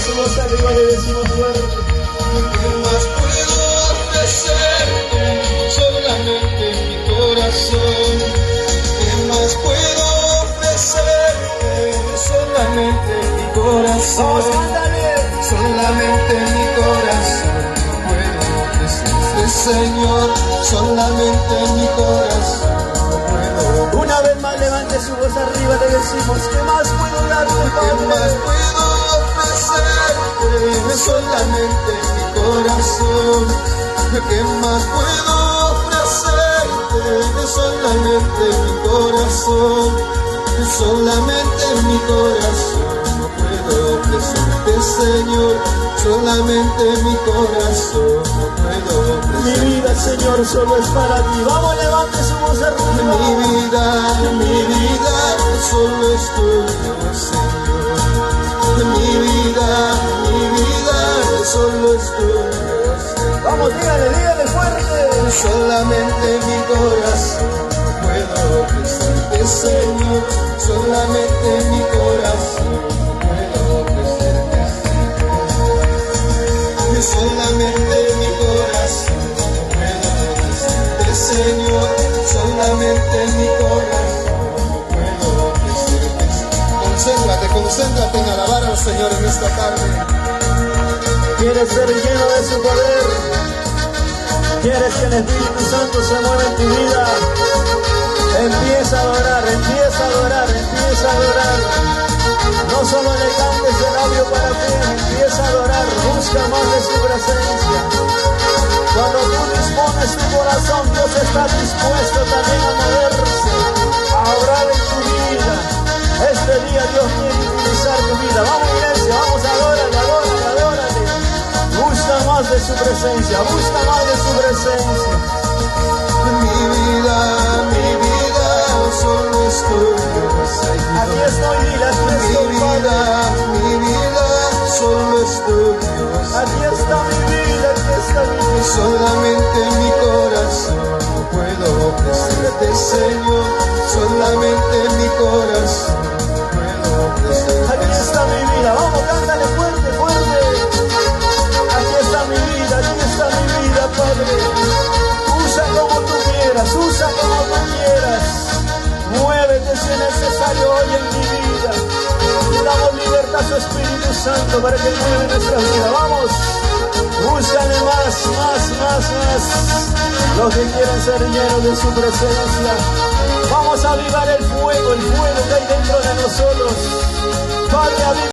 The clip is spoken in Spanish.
su voz arriba, le decimos fuerte. ¿Qué más puedo ofrecerte? Solamente mi corazón. ¿Qué más puedo ofrecerte? Solamente mi corazón. Vamos, cántale. Solamente mi corazón puedo ofrecerte, Señor. Solamente mi corazón puedo. Una vez más levante su voz arriba, le decimos, ¿qué más puedo darte, ¿Qué Padre? más puedo ofrecerte? Solamente mi corazón. ¿Qué más puedo ofrecerte? Solamente mi corazón. Solamente mi corazón puedo ofrecerte, Señor. Solamente mi corazón puedo ofrecerte. Mi vida, Señor, solo es para ti. Vamos, levante su voz arriba. Mi vida, solo es tuya, Señor. Mi vida, solo es tuya, Señor. Vamos, dígale fuerte. Solamente mi corazón puedo ofrecerte, Señor. Solamente mi corazón puedo ofrecerte, Señor. Solamente mi corazón puedo ofrecerte, Señor. Solamente mi corazón puedo ofrecerte. Concéntrate en alabar al Señor en esta tarde. ¿Quieres ser lleno de su poder? ¿Quieres que el Espíritu Santo se mueva en tu vida? Empieza a adorar, empieza a adorar, empieza a adorar. No solo le cantes el labio para ti, empieza a adorar, busca más de su presencia. Cuando tú dispones tu corazón, Dios está dispuesto también a moverse, a obrar en tu vida. Este día Dios quiere utilizar tu vida. Vamos, iglesia, vamos, adórale, adórale, adórale. Busca más de su presencia, busca más de su presencia. Mi vida, solo es tuya, Señor. Aquí estoy, dile, aquí estoy, Padre. Mi vida, solo es tuya, Aquí está mi vida, aquí está mi vida. solamente mi corazón puedo ofrecerte, Señor. Solamente mi corazón puedo ofrecerte. Aquí está mi vida, vamos, cántale fuerte, fuerte. Aquí está mi vida, Padre. Usa como tú quieras, usa como tú quieras. Muévete si es necesario hoy en mi vida. Le damos libertad a su Espíritu Santo para que mueva nuestra vida. Vamos, búscale más. Los que quieren ser llenos de su presencia. Vamos a avivar el fuego que hay dentro de nosotros. Padre,